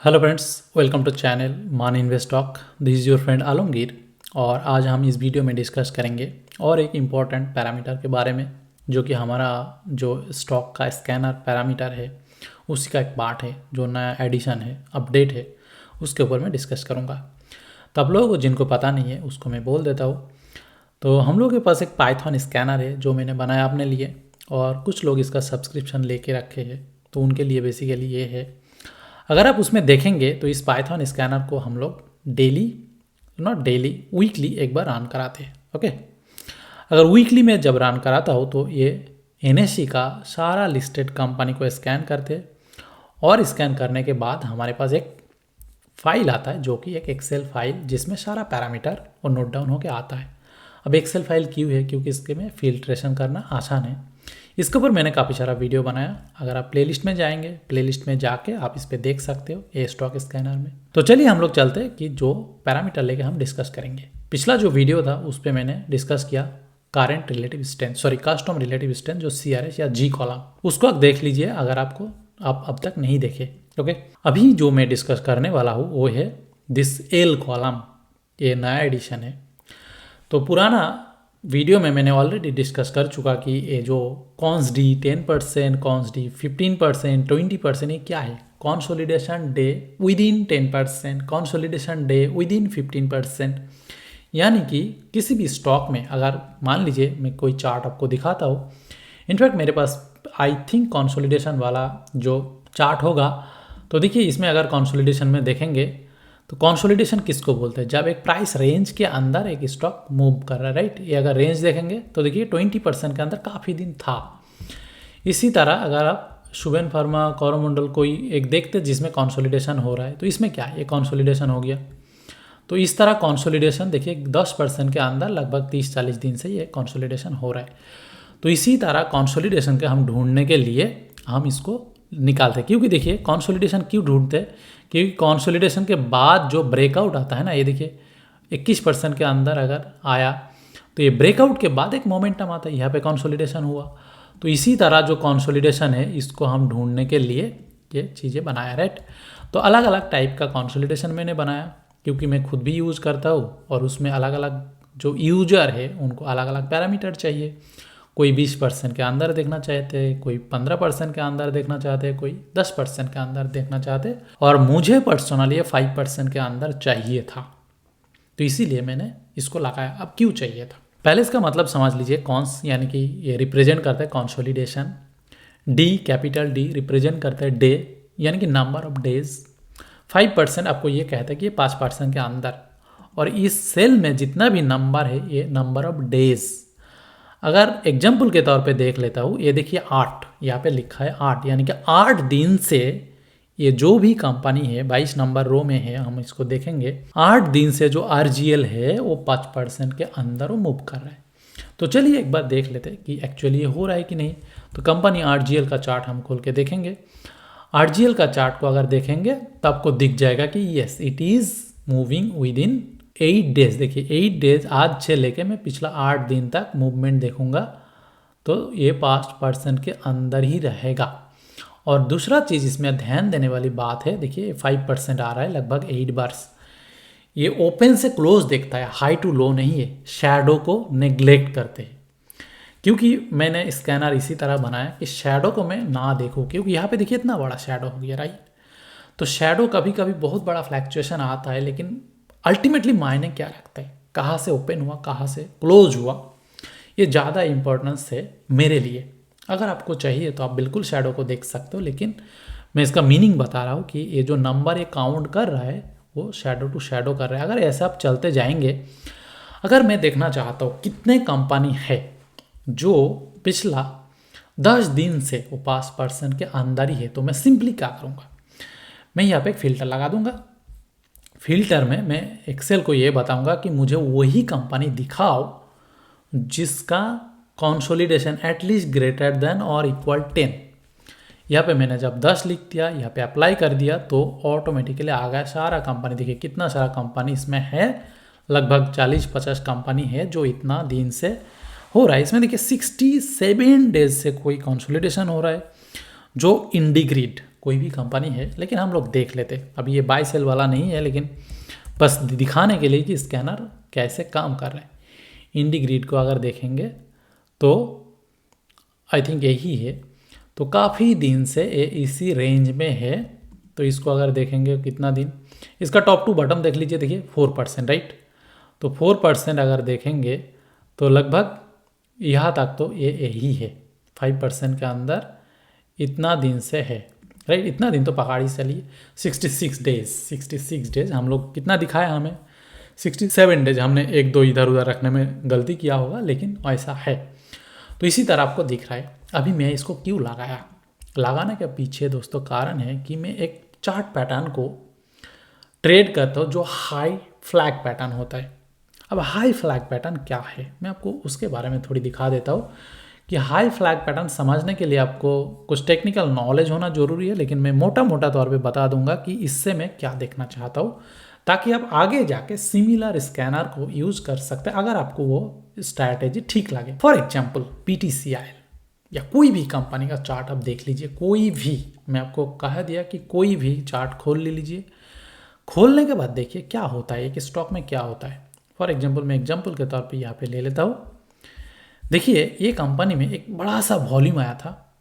Hello friends, welcome to channel Maan invest talk. This is your friend Alamgir. और आज हम इस वीडियो में डिस्कस करेंगे और एक इम्पॉर्टेंट पैरामीटर के बारे में, जो कि हमारा जो स्टॉक का स्कैनर पैरामीटर है उसी का एक पार्ट है, जो नया एडिशन है, अपडेट है, उसके ऊपर मैं डिस्कस करूँगा। तो आप लोगों को जिनको पता नहीं है उसको मैं बोल देता हूँ। तो हम लोगों के पास एक पाइथन स्कैनर है जो मैंने बनाया अपने लिए, और कुछ लोग इसका सब्सक्रिप्शन लेके रखे हैं, तो उनके लिए बेसिकली ये है। अगर आप उसमें देखेंगे तो इस पाइथन स्कैनर को हम लोग डेली, नॉट डेली, वीकली एक बार रन कराते हैं। ओके, अगर वीकली में जब रन कराता हो तो ये एनएससी का सारा लिस्टेड कंपनी को स्कैन करते हैं, और स्कैन करने के बाद हमारे पास एक फाइल आता है जो कि एक एक्सेल फाइल, जिसमें सारा पैरामीटर और नोट डाउन होकर आता है। अब एक्सेल फाइल क्यों है? क्योंकि इसके में फिल्ट्रेशन करना आसान है। इसके ऊपर मैंने काफ़ी सारा वीडियो बनाया, अगर आप प्लेलिस्ट में जाएंगे, प्लेलिस्ट में जाके आप इस पर देख सकते हो ए स्टॉक स्कैनर में। तो चलिए हम लोग चलते हैं कि जो पैरामीटर लेके हम डिस्कस करेंगे। पिछला जो वीडियो था उस पर मैंने डिस्कस किया current relative strength, sorry custom relative strength, जो CRS या जी कॉलम, उसको आप देख लीजिए अगर आप अब तक नहीं देखे। ओके, अभी जो मैं डिस्कस करने वाला हूँ वो है दिस एल कॉलम। ये नया एडिशन है। तो पुराना वीडियो में मैंने ऑलरेडी डिस्कस कर चुका कि ये जो कॉन्स डी 10%, कॉन्स डी 15%, 20%, ये क्या है? Consolidation day with in 10%, consolidation day with in 15%। यानी कि किसी भी स्टॉक में, अगर मान लीजिए मैं कोई चार्ट आपको दिखाता हूँ, इनफैक्ट मेरे पास आई थिंक कॉन्सोलिडेशन वाला जो चार्ट होगा, तो देखिए इसमें अगर कॉन्सोलिडेशन में देखेंगे तो कॉन्सोलिडेशन किसको बोलते हैं? जब एक प्राइस रेंज के अंदर एक स्टॉक मूव कर रहा है, राइट। ये अगर रेंज देखेंगे तो देखिए 20% के अंदर काफ़ी दिन था। इसी तरह अगर आप शुभेन फार्मा, कोरोमंडल कोई एक देखते जिसमें कॉन्सोलिडेशन हो रहा है, तो इसमें क्या है? ये कॉन्सोलिडेशन हो गया। तो इस तरह कॉन्सोलिडेशन देखिए 10% के अंदर लगभग 30-40 दिन से ये कॉन्सोलिडेशन हो रहा है। तो इसी तरह कॉन्सोलिडेशन के हम ढूंढने के लिए हम इसको निकालते हैं। क्योंकि देखिए कॉन्सोलिडेशन क्यों ढूंढते हैं? क्योंकि कॉन्सोलिडेशन के बाद जो ब्रेकआउट आता है ना, ये देखिए 21% के अंदर अगर आया तो ये ब्रेकआउट के बाद एक मोमेंटम आता है, यहाँ पे कॉन्सोलिडेशन हुआ। तो इसी तरह जो कॉन्सोलिडेशन है इसको हम ढूंढने के लिए ये चीज़ें बनाया, राइट। तो अलग अलग टाइप का कॉन्सोलिडेशन मैंने बनाया, क्योंकि मैं खुद भी यूज़ करता हूँ, और उसमें अलग अलग जो यूजर है उनको अलग अलग पैरामीटर चाहिए। कोई 20% के अंदर देखना चाहते हैं, कोई 15% के अंदर देखना चाहते हैं, कोई 10% के अंदर देखना चाहते हैं, और मुझे पर्सनली 5% के अंदर चाहिए था। तो इसीलिए मैंने इसको लगाया। अब क्यों चाहिए था? पहले इसका मतलब समझ लीजिए। कॉन्स यानी कि ये रिप्रेजेंट करता है consolidation. D, capital D, represent करता है डे, यानी कि नंबर ऑफ डेज। 5% आपको ये कहता है कि ये 5% के अंदर, और इस सेल में जितना भी नंबर है ये नंबर ऑफ डेज। अगर एग्जाम्पल के तौर पे देख लेता हूँ, ये देखिए 8 यहाँ पे लिखा है 8, यानी कि 8 दिन से ये जो भी कंपनी है 22 नंबर रो में है, हम इसको देखेंगे, 8 दिन से जो RGL है वो 5% के अंदर वो मूव कर रहा है। तो चलिए एक बार देख लेते हैं कि एक्चुअली ये हो रहा है कि नहीं। तो कंपनी RGL का चार्ट हम खोल के देखेंगे। RGL का चार्ट को अगर देखेंगे तो आपको दिख जाएगा कि yes, it is moving with in 8 days. देखिए 8 डेज, आज से लेके मैं पिछला 8 दिन तक मूवमेंट देखूंगा तो ये 5% के अंदर ही रहेगा। और दूसरा चीज़ इसमें ध्यान देने वाली बात है, देखिए 5% आ रहा है लगभग 8 बार्स। ये ओपन से क्लोज देखता है, हाई टू लो नहीं है। शैडो को नेग्लेक्ट करते हैं, क्योंकि मैंने स्कैनर इसी तरह बनाया कि शैडो को मैं ना देखूँ, क्योंकि यहाँ पे देखिए इतना बड़ा शैडो हो गया, राइट। तो शैडो कभी कभी बहुत बड़ा फ्लैक्चुएशन आता है, लेकिन अल्टीमेटली मायने क्या रखता है? कहाँ से ओपन हुआ, कहाँ से क्लोज हुआ, ये ज़्यादा इंपॉर्टेंस है मेरे लिए। अगर आपको चाहिए तो आप बिल्कुल शैडो को देख सकते हो, लेकिन मैं इसका मीनिंग बता रहा हूँ कि ये जो नंबर ये काउंट कर रहा है वो शैडो टू शैडो कर रहा है। अगर ऐसे आप चलते जाएंगे, अगर मैं देखना चाहता हूँ कितने कंपनी है जो पिछला 10 दिन से वो 5% के अंदर ही है, तो मैं सिंपली क्या करूँगा, मैं यहाँ पे एक फ़िल्टर लगा दूंगा। फिल्टर में मैं एक्सेल को ये बताऊंगा कि मुझे वही कंपनी दिखाओ जिसका कंसोलिडेशन एटलीस्ट ग्रेटर देन और इक्वल 10। यहाँ पे मैंने जब 10 लिख दिया, यहाँ पे अप्लाई कर दिया, तो ऑटोमेटिकली आ गया सारा कंपनी। देखिए कितना सारा कंपनी इसमें है, लगभग 40-50 कंपनी है जो इतना दिन से हो रहा है। इसमें देखिए 67 डेज से कोई कंसोलिडेशन हो रहा है। जो इंडिग्रिड कोई भी कंपनी है, लेकिन हम लोग देख लेते। अभी ये बाय सेल वाला नहीं है, लेकिन बस दिखाने के लिए कि स्कैनर कैसे काम कर रहे हैं। इंडिग्रिड को अगर देखेंगे तो आई थिंक यही है, तो काफ़ी दिन से ये इसी रेंज में है। तो इसको अगर देखेंगे कितना दिन, इसका टॉप टू बॉटम देख लीजिए, देखिए 4%, राइट। तो 4% अगर देखेंगे तो लगभग यहाँ तक तो ये यही है, 5% के अंदर इतना दिन से है, राइट। इतना दिन तो पकड़ी चलिए, 66 डेज हम लोग कितना दिखाया हमें, 67 डेज। हमने एक दो इधर उधर रखने में गलती किया होगा, लेकिन ऐसा है। तो इसी तरह आपको दिख रहा है। अभी मैं इसको क्यों लगाया, लगाने के पीछे दोस्तों कारण है कि मैं एक चार्ट पैटर्न को ट्रेड करता हूँ जो हाई फ्लैग पैटर्न होता है। अब हाई फ्लैग पैटर्न क्या है, मैं आपको उसके बारे में थोड़ी दिखा देता हूँ कि हाई फ्लैग पैटर्न समझने के लिए आपको कुछ टेक्निकल नॉलेज होना जरूरी है, लेकिन मैं मोटा मोटा तौर पे बता दूंगा कि इससे मैं क्या देखना चाहता हूँ, ताकि आप आगे जाके सिमिलर स्कैनर को यूज कर सकते हैं अगर आपको वो स्ट्रैटेजी ठीक लगे। फॉर एग्जाम्पल PTCL या कोई भी कंपनी का चार्ट आप देख लीजिए, कोई भी, मैं आपको कह दिया कि कोई भी चार्ट खोल ले लीजिए। खोलने के बाद देखिए क्या होता है, एक स्टॉक में क्या होता है। फॉर एग्जाम्पल मैं एग्जाम्पल के तौर पे यहाँ पे ले लेता हूँ। देखिए ये कंपनी में एक बड़ा सा वॉल्यूम आया था,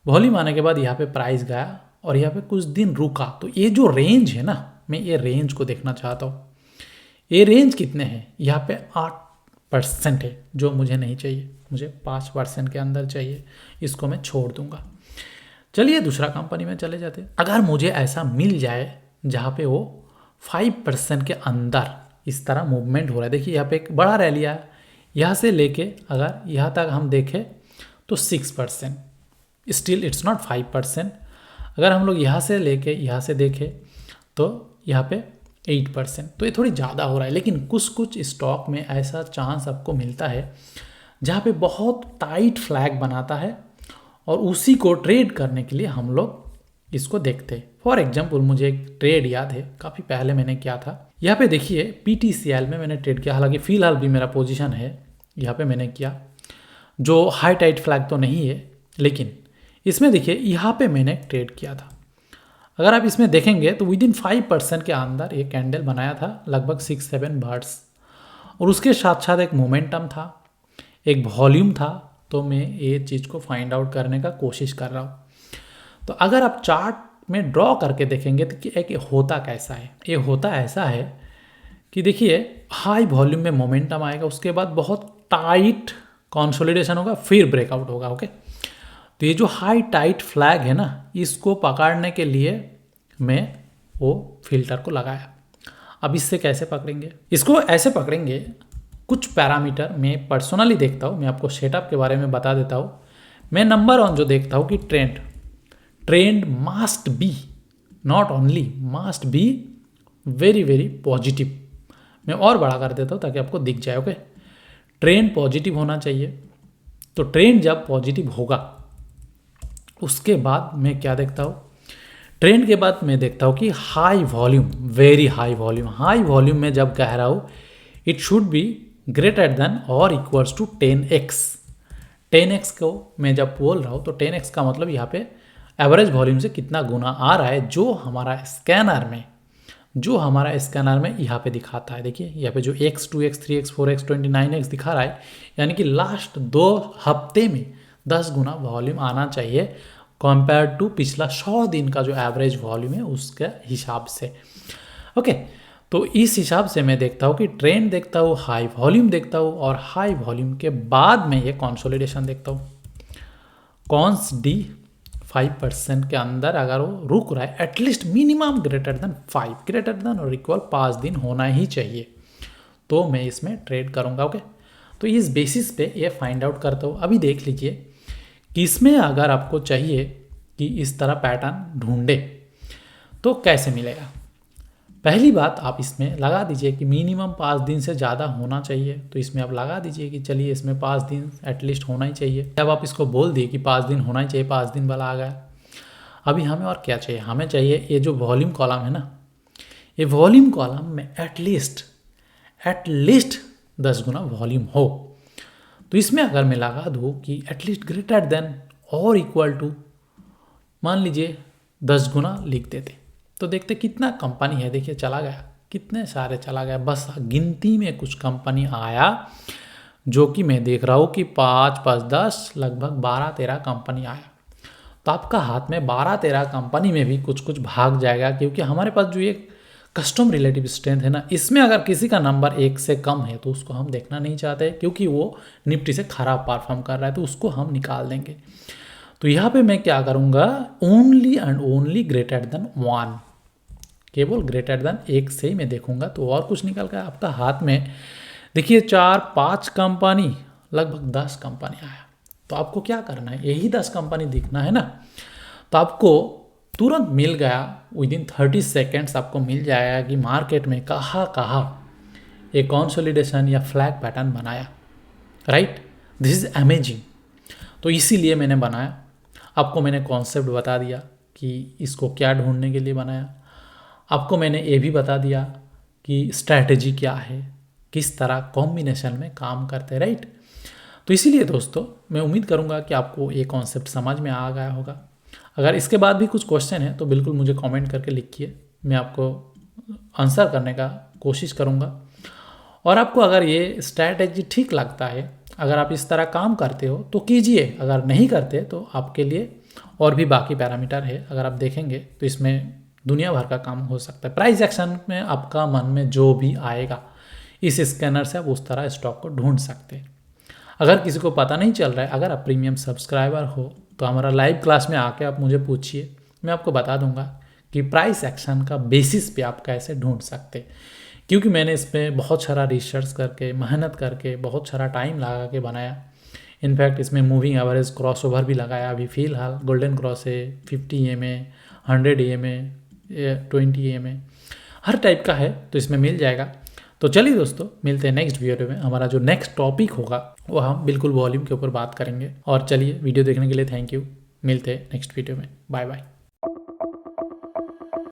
वॉल्यूम आने के बाद यहाँ पे प्राइस गया और यहाँ पे कुछ दिन रुका। तो ये जो रेंज है ना, मैं ये रेंज को देखना चाहता हूँ। ये रेंज कितने हैं, यहाँ पे 8% है, जो मुझे नहीं चाहिए, मुझे 5% के अंदर चाहिए, इसको मैं छोड़ दूंगा। चलिए दूसरा कंपनी में चले जाते। अगर मुझे ऐसा मिल जाए जहाँ पे वो 5% के अंदर इस तरह मूवमेंट हो रहा है, देखिए यहाँ पे एक बड़ा रैली आया, यहाँ से लेके अगर यहाँ तक हम देखें तो 6%, स्टिल इट्स नॉट 5%। अगर हम लोग यहाँ से लेके यहाँ से देखें तो यहाँ पे 8%, तो ये थोड़ी ज़्यादा हो रहा है। लेकिन कुछ कुछ स्टॉक में ऐसा चांस आपको मिलता है जहाँ पे बहुत टाइट फ्लैग बनाता है और उसी को ट्रेड करने के लिए हम लोग इसको देखते हैं। फॉर एग्जाम्पल मुझे एक ट्रेड याद है, काफ़ी पहले मैंने किया था। यहाँ पे देखिए PTCL में मैंने ट्रेड किया, हालांकि फ़िलहाल भी मेरा पोजीशन है, यहाँ पे मैंने किया, जो हाई टाइट फ्लैग तो नहीं है, लेकिन इसमें देखिए यहाँ पे मैंने ट्रेड किया था। अगर आप इसमें देखेंगे तो विदिन 5% के अंदर ये कैंडल बनाया था, लगभग 6-7 बार्स, और उसके साथ साथ एक मोमेंटम था, एक वॉल्यूम था। तो मैं ये चीज़ को फाइंड आउट करने का कोशिश कर रहा हूँ। तो अगर आप चार्ट में ड्रॉ करके देखेंगे तो एक होता कैसा है, ये होता ऐसा है कि देखिए हाई वॉल्यूम में मोमेंटम आएगा, उसके बाद बहुत टाइट कंसोलिडेशन होगा, फिर ब्रेकआउट होगा। ओके, तो ये जो हाई टाइट फ्लैग है ना, इसको पकड़ने के लिए मैं वो फिल्टर को लगाया। अब इससे कैसे पकड़ेंगे, इसको ऐसे पकड़ेंगे, कुछ पैरामीटर मैं पर्सनली देखता हूँ, मैं आपको सेटअप के बारे में बता देता हूँ। मैं नंबर 1 जो देखता हूँ कि trend must be, not only must be, very very positive. मैं और बड़ा कर देता हूँ ताकि आपको दिख जाए। ओके, ट्रेंड पॉजिटिव होना चाहिए। तो ट्रेंड जब पॉजिटिव होगा उसके बाद मैं क्या देखता हूँ, ट्रेंड के बाद मैं देखता हूँ कि high volume, very high volume. High volume में जब कह रहा हूँ it should be greater than और इक्वल्स टू 10x। 10x को मैं जब बोल रहा हूँ तो 10x का मतलब यहाँ पे एवरेज वॉल्यूम से कितना गुना आ रहा है, जो हमारा स्कैनर में यहाँ पे दिखाता है। देखिए यहाँ पे जो x, 2x, 3x, 4x, 29x दिखा रहा है, यानी कि लास्ट 2 हफ्ते में 10 गुना वॉल्यूम आना चाहिए कंपेयर टू पिछला 100 दिन का जो एवरेज वॉल्यूम है उसके हिसाब से। ओके, तो इस हिसाब से मैं देखता हूँ कि ट्रेंड देखता हूँ, हाई वॉल्यूम देखता हूँ, और हाई वॉल्यूम के बाद में ये कंसोलिडेशन देखता हूँ। कॉन्स डी 5% के अंदर अगर वो रुक रहा है, एटलीस्ट मिनिमम ग्रेटर देन और इक्वल 5 दिन होना ही चाहिए, तो मैं इसमें ट्रेड करूँगा। ओके, तो इस बेसिस पे ये फाइंड आउट करता हूँ। अभी देख लीजिए कि इसमें अगर आपको चाहिए कि इस तरह पैटर्न ढूंढे तो कैसे मिलेगा। पहली बात, आप इसमें लगा दीजिए कि मिनिमम 5 दिन से ज़्यादा होना चाहिए। तो इसमें आप लगा दीजिए कि चलिए इसमें 5 दिन एटलीस्ट होना ही चाहिए। जब आप इसको बोल दिए कि 5 दिन होना ही चाहिए, 5 दिन वाला आ गया। अभी हमें और क्या चाहिए, हमें चाहिए ये जो वॉल्यूम कॉलम है ना, ये वॉल्यूम कॉलम में एटलीस्ट 10 गुना वॉल्यूम हो। तो इसमें अगर मैं लगा दूँ कि एटलीस्ट ग्रेटर देन और इक्वल टू, मान लीजिए 10 गुना लिख देते तो देखते कितना कंपनी है। देखिए चला गया, कितने सारे चला गया, बस गिनती में कुछ कंपनी आया जो कि मैं देख रहा हूँ कि 5, 5, 10 लगभग 12-13 कंपनी आया। तो आपका हाथ में 12-13 कंपनी में भी कुछ कुछ भाग जाएगा, क्योंकि हमारे पास जो ये कस्टम रिलेटिव स्ट्रेंथ है ना, इसमें अगर किसी का नंबर 1 से कम है तो उसको हम देखना नहीं चाहते, क्योंकि वो निफ्टी से खराब परफॉर्म कर रहा है तो उसको हम निकाल देंगे। तो यहाँ पे मैं क्या करूँगा, only and only greater than 1, केवल ग्रेटर देन 1 से ही मैं देखूंगा। तो और कुछ निकल गया आपका हाथ में, देखिए 4-5 कंपनी लगभग 10 कंपनी आया। तो आपको क्या करना है, यही 10 कंपनी दिखना है ना, तो आपको तुरंत मिल गया, विदिन 30 सेकेंड्स आपको मिल जाएगा कि मार्केट में कहाँ कहाँ एक कंसोलिडेशन या फ्लैग पैटर्न बनाया, राइट। This is amazing. तो इसीलिए मैंने बनाया, आपको मैंने कॉन्सेप्ट बता दिया कि इसको क्या ढूंढने के लिए बनाया, आपको मैंने ये भी बता दिया कि स्ट्रैटेजी क्या है, किस तरह कॉम्बिनेशन में काम करते, राइट। तो इसीलिए दोस्तों मैं उम्मीद करूंगा कि आपको ये कॉन्सेप्ट समझ में आ गया होगा। अगर इसके बाद भी कुछ क्वेश्चन है तो बिल्कुल मुझे कमेंट करके लिखिए, मैं आपको आंसर करने का कोशिश करूंगा। और आपको अगर ये स्ट्रैटेजी ठीक लगता है, अगर आप इस तरह काम करते हो तो कीजिए, अगर नहीं करते तो आपके लिए और भी बाकी पैरामीटर है, अगर आप देखेंगे तो इसमें दुनिया भर का काम हो सकता है। प्राइस एक्शन में आपका मन में जो भी आएगा, इस स्कैनर से आप उस तरह स्टॉक को ढूंढ सकते हैं। अगर किसी को पता नहीं चल रहा है, अगर आप प्रीमियम सब्सक्राइबर हो तो हमारा लाइव क्लास में आके आप मुझे पूछिए, मैं आपको बता दूंगा कि प्राइस एक्शन का बेसिस पे आप कैसे ढूंढ सकते हैं। क्योंकि मैंने इस पर बहुत सारा रिसर्च करके, मेहनत करके, बहुत सारा टाइम लगा के बनाया। इनफैक्ट इसमें मूविंग एवरेज क्रॉस ओवर भी लगाया, अभी फ़िलहाल गोल्डन क्रॉस है, 50 EMA, 100 EMA, 20 EMA, हर टाइप का है, तो इसमें मिल जाएगा। तो चलिए दोस्तों, मिलते हैं नेक्स्ट वीडियो में। हमारा जो नेक्स्ट टॉपिक होगा वो हम बिल्कुल वॉल्यूम के ऊपर बात करेंगे। और चलिए, वीडियो देखने के लिए थैंक यू, मिलते हैं नेक्स्ट वीडियो में, बाय बाय।